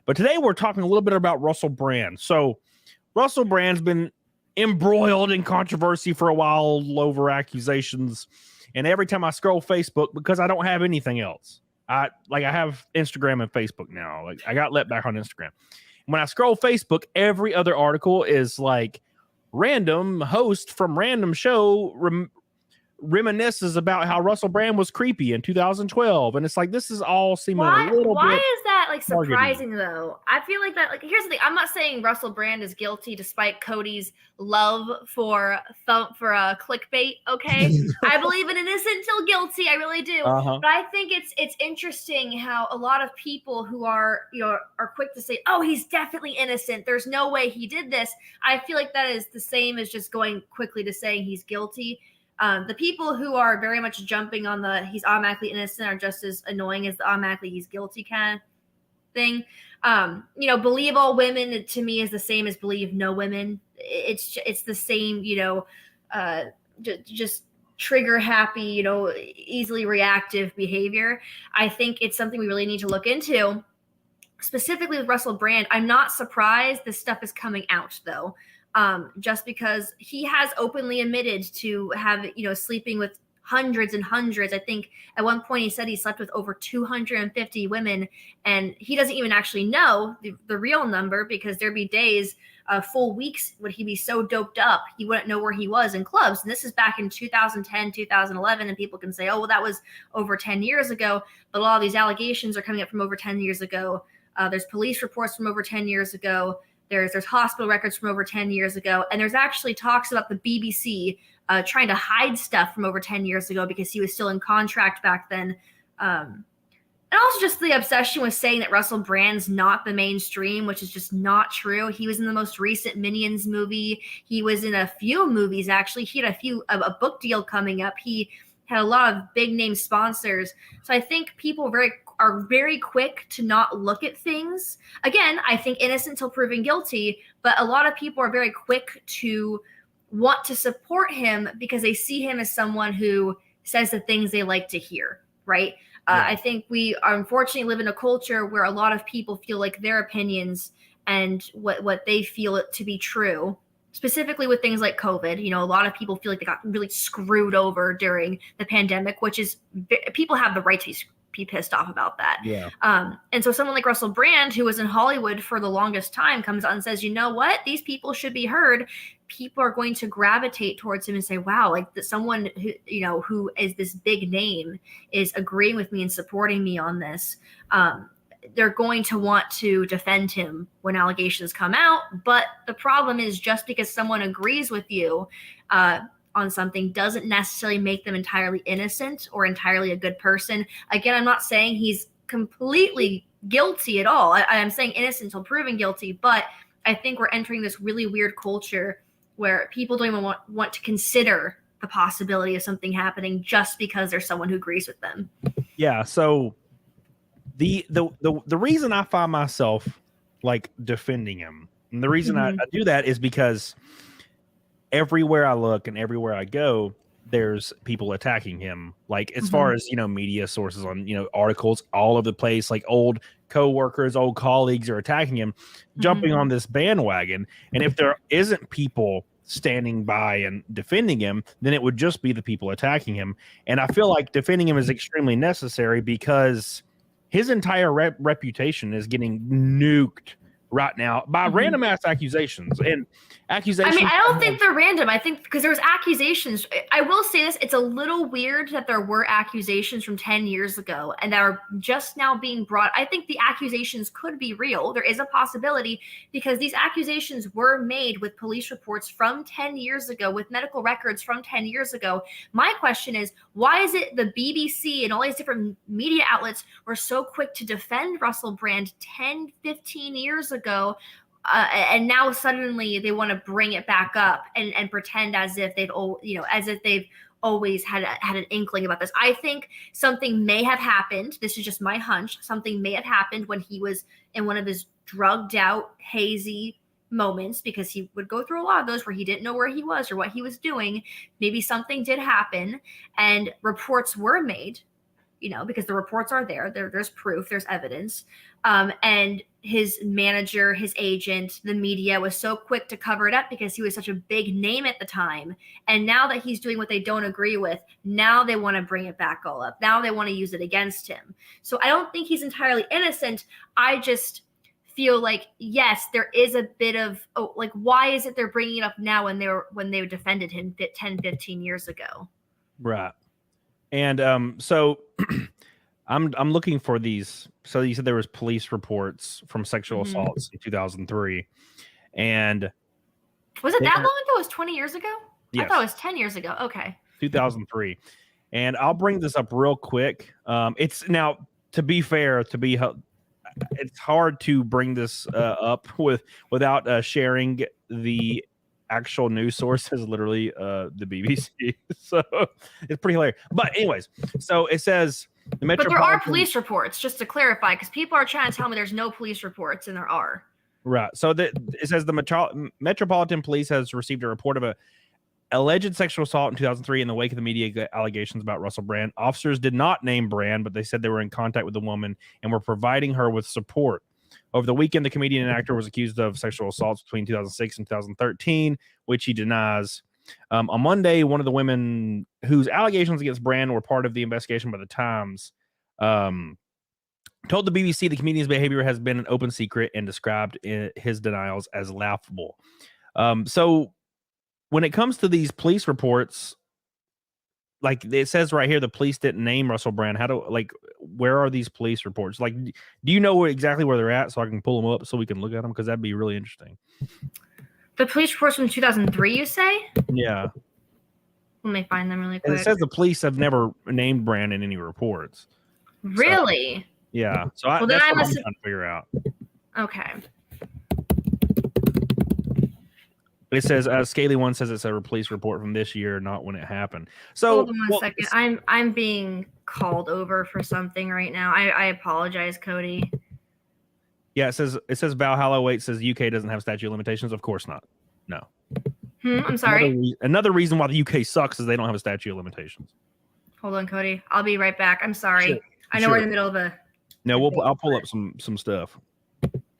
But today we're talking a little bit about Russell Brand. So Russell Brand's been embroiled in controversy for a while over accusations. And every time I scroll Facebook, because I don't have anything else, I have Instagram and Facebook now. Like I got let back on Instagram. When I scroll Facebook, every other article is like random host from random show reminisces about how Russell Brand was creepy in 2012, and it's like this is all seeming a little why bit. Is that like surprising targeted. though? I feel like that. Like, here's the thing: I'm not saying Russell Brand is guilty, despite Cody's love for clickbait. Okay, I believe in innocent until guilty. I really do. But I think it's interesting how a lot of people who are are quick to say, "Oh, he's definitely innocent. There's no way he did this." I feel like that is the same as just going quickly to saying he's guilty. The people who are very much jumping on the he's automatically innocent are just as annoying as the automatically he's guilty kind of thing. Believe all women to me is the same as believe no women. It's the same, just trigger happy, easily reactive behavior. I think it's something we really need to look into. Specifically with Russell Brand, I'm not surprised this stuff is coming out though. Just because he has openly admitted to have, sleeping with hundreds and hundreds. I think at one point he said he slept with over 250 women, and he doesn't even actually know the real number because there'd be days, full weeks would he be so doped up he wouldn't know where he was in clubs. And this is back in 2010, 2011, and people can say, oh, well, that was over 10 years ago. But a lot of these allegations are coming up from over 10 years ago. There's police reports from over 10 years ago. There's hospital records from over 10 years ago. And there's actually talks about the BBC trying to hide stuff from over 10 years ago because he was still in contract back then. And also just the obsession with saying that Russell Brand's not the mainstream, which is just not true. He was in the most recent Minions movie. He was in a few movies, actually. He had a book deal coming up. He had a lot of big name sponsors. So I think people are very quick to not look at things. Again, I think innocent till proven guilty, but a lot of people are very quick to want to support him because they see him as someone who says the things they like to hear, right? Yeah. I think we are unfortunately live in a culture where a lot of people feel like their opinions and what they feel it to be true, specifically with things like COVID. A lot of people feel like they got really screwed over during the pandemic, which is people have the right to be pissed off about that. Yeah. And so someone like Russell Brand, who was in Hollywood for the longest time, comes out and says, you know what? These people should be heard. People are going to gravitate towards him and say, wow, like someone who is this big name is agreeing with me and supporting me on this. They're going to want to defend him when allegations come out. But the problem is just because someone agrees with you on something doesn't necessarily make them entirely innocent or entirely a good person. Again, I'm not saying he's completely guilty at all. I'm saying innocent until proven guilty, but I think we're entering this really weird culture where people don't even want to consider the possibility of something happening just because there's someone who agrees with them. Yeah, so the reason I find myself like defending him, and the reason I do that is because everywhere I look and everywhere I go, there's people attacking him. Like as far as, media sources on, articles all over the place, like old coworkers, old colleagues are attacking him, jumping on this bandwagon. And if there isn't people standing by and defending him, then it would just be the people attacking him. And I feel like defending him is extremely necessary because his entire reputation is getting nuked right now by random ass accusations. And accusations. I mean, I don't think they're random. I think because there was accusations. I will say this: it's a little weird that there were accusations from 10 years ago and that are just now being brought. I think the accusations could be real. There is a possibility because these accusations were made with police reports from 10 years ago, with medical records from 10 years ago. My question is, why is it the BBC and all these different media outlets were so quick to defend Russell Brand 10, 15 years ago? And now suddenly they want to bring it back up and pretend as if they've always had an inkling about this. I think something may have happened. This is just my hunch. Something may have happened when he was in one of his drugged out, hazy moments, because he would go through a lot of those where he didn't know where he was or what he was doing. Maybe something did happen and reports were made, because the reports are there. There's proof, there's evidence. And his manager, his agent, the media was so quick to cover it up because he was such a big name at the time. And now that he's doing what they don't agree with, now they want to bring it back all up. Now they want to use it against him. So I don't think he's entirely innocent. I just feel like, yes, there is a bit of, why is it they're bringing it up now when they defended him 10, 15 years ago? Right. And so I'm looking for these. So you said there was police reports from sexual assaults in 2003, and was it that long ago? It was 20 years ago. Yes. I thought it was 10 years ago. Okay. 2003, and I'll bring this up real quick. It's now, to be fair, it's hard to bring this up without sharing the actual news source is literally the BBC. So it's pretty hilarious. But anyways, so it says the But there are police reports, just to clarify, because people are trying to tell me there's no police reports, and there are. Right. So it says the Metropolitan Police has received a report of a alleged sexual assault in 2003 in the wake of the media allegations about Russell Brand. Officers did not name Brand, but they said they were in contact with the woman and were providing her with support. Over the weekend, the comedian and actor was accused of sexual assaults between 2006 and 2013, which he denies. On Monday, one of the women whose allegations against Brand were part of the investigation by the Times told the BBC the comedian's behavior has been an open secret and described his denials as laughable. So when it comes to these police reports, like it says right here, the police didn't name Russell Brand. Where are these police reports? Like, do you know exactly where they're at so I can pull them up so we can look at them? Because that'd be really interesting. The police reports from 2003, you say? Yeah. Let me find them really quick. And it says the police have never named Brand in any reports. Really? So, yeah. So that's what I'm trying to figure out. Okay. It says Scaly One says it's a police report from this year, not when it happened. So hold on one second. I'm being called over for something right now. I apologize, Cody. Yeah, it says Valhalla Wait says UK doesn't have statute of limitations. Of course not. No. I'm sorry. Another reason why the UK sucks is they don't have a statute of limitations. Hold on, Cody. I'll be right back. I'm sorry. Sure. I know we're in the middle of a. No, I'll pull up some stuff.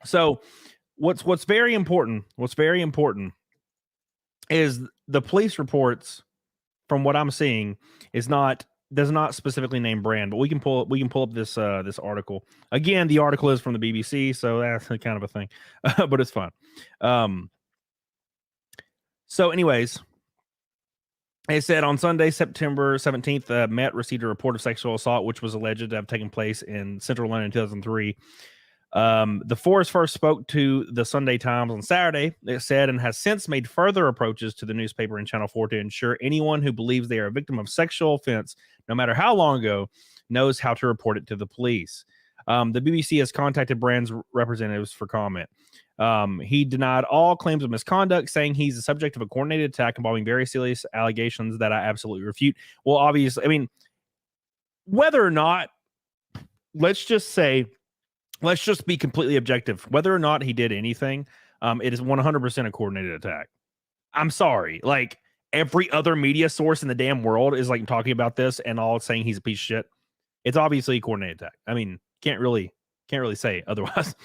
So what's very important is the police reports, from what I'm seeing, does not specifically name Brand, but we can pull up this article. Again, the article is from the BBC, so that's kind of a thing, but it's fine. So anyways, it said on Sunday, September 17th, Met received a report of sexual assault, which was alleged to have taken place in central London in 2003. The force first spoke to the Sunday Times on Saturday, it said, and has since made further approaches to the newspaper and Channel 4 to ensure anyone who believes they are a victim of sexual offense, no matter how long ago, knows how to report it to the police. The BBC has contacted Brand's representatives for comment. He denied all claims of misconduct, saying he's the subject of a coordinated attack involving very serious allegations that I absolutely refute. Well, obviously, I mean, whether or not, let's just be completely objective. Whether or not he did anything, it is 100% a coordinated attack. I'm sorry. Like, every other media source in the damn world is like talking about this and all saying he's a piece of shit. It's obviously a coordinated attack. I mean, can't really say otherwise.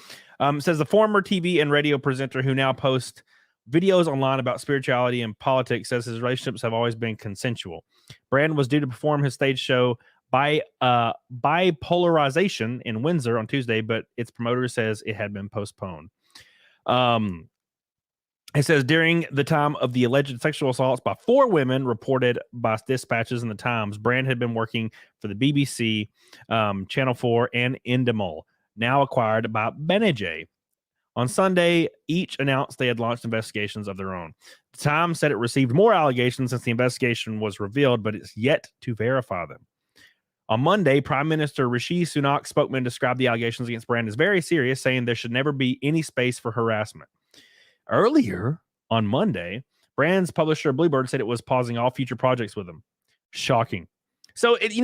Says the former TV and radio presenter who now posts videos online about spirituality and politics says his relationships have always been consensual. Brand was due to perform his stage show by Bipolarization in Windsor on Tuesday, but its promoter says it had been postponed. It says during the time of the alleged sexual assaults by 4 women reported by dispatches in the Times, Brand had been working for the BBC, Channel 4, and Endemol, now acquired by Benejay. On Sunday, each announced they had launched investigations of their own. The Times said it received more allegations since the investigation was revealed, but it's yet to verify them. On Monday, Prime Minister Rishi Sunak's spokesman described the allegations against Brand as very serious, saying there should never be any space for harassment. Earlier on Monday, Brand's publisher Bluebird said it was pausing all future projects with him. Shocking. So, it's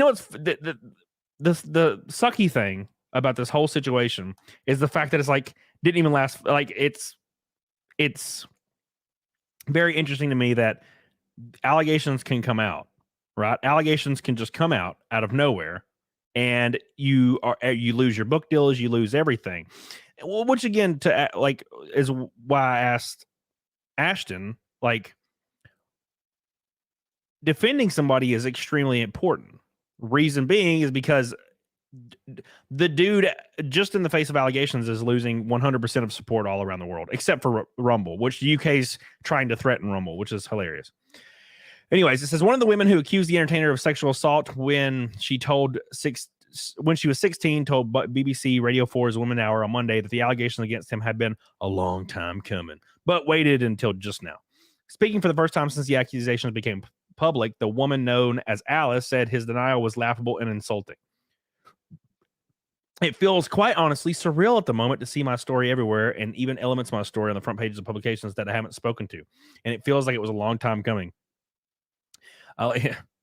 the sucky thing about this whole situation is the fact that it's like didn't even last. Like it's very interesting to me that allegations can come out. Right? Allegations can just come out of nowhere, and you lose your book deals, you lose everything. Well, which again, to like, is why I asked Ashton, like, defending somebody is extremely important. Reason being is because the dude, just in the face of allegations, is losing 100% of support all around the world, except for Rumble, which the UK's trying to threaten Rumble, which is hilarious. Anyways, it says one of the women who accused the entertainer of sexual assault when she was 16, told BBC Radio 4's Women Hour on Monday that the allegations against him had been a long time coming, but waited until just now. Speaking for the first time since the accusations became public, the woman known as Alice said his denial was laughable and insulting. It feels quite honestly surreal at the moment to see my story everywhere, and even elements of my story on the front pages of publications that I haven't spoken to. And it feels like it was a long time coming.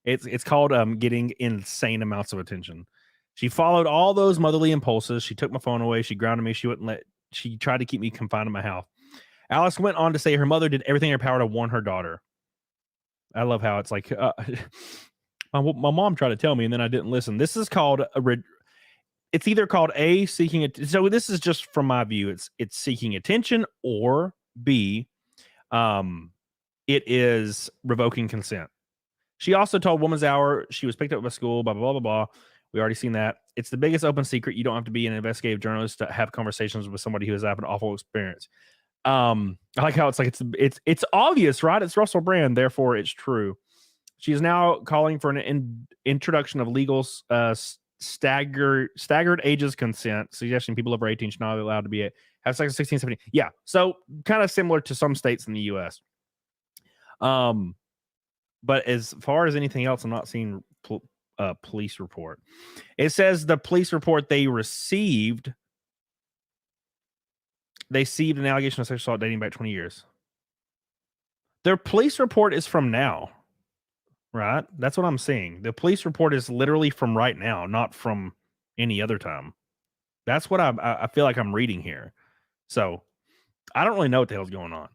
It's called getting insane amounts of attention. She followed all those motherly impulses. She took my phone away. She grounded me. She tried to keep me confined in my house. Alice went on to say her mother did everything in her power to warn her daughter. I love how it's like, my mom tried to tell me and then I didn't listen. This is called it's either called A, seeking it. So this is just from my view. It's seeking attention, or B, it is revoking consent. She also told Woman's Hour she was picked up by school, blah, blah, blah, blah, blah. We already seen that. It's the biggest open secret. You don't have to be an investigative journalist to have conversations with somebody who has had an awful experience. I like how it's like, it's obvious, right? It's Russell Brand, therefore it's true. She is now calling for an introduction of legal staggered ages consent, suggesting people over 18 should not be allowed to have sex at 16, 17. Yeah. So kind of similar to some states in the US. But as far as anything else, I'm not seeing police report. It says the police report they received an allegation of sexual assault dating back 20 years. Their police report is from now, right? That's what I'm seeing. The police report is literally from right now, not from any other time. That's what I feel like I'm reading here. So I don't really know what the hell's going on.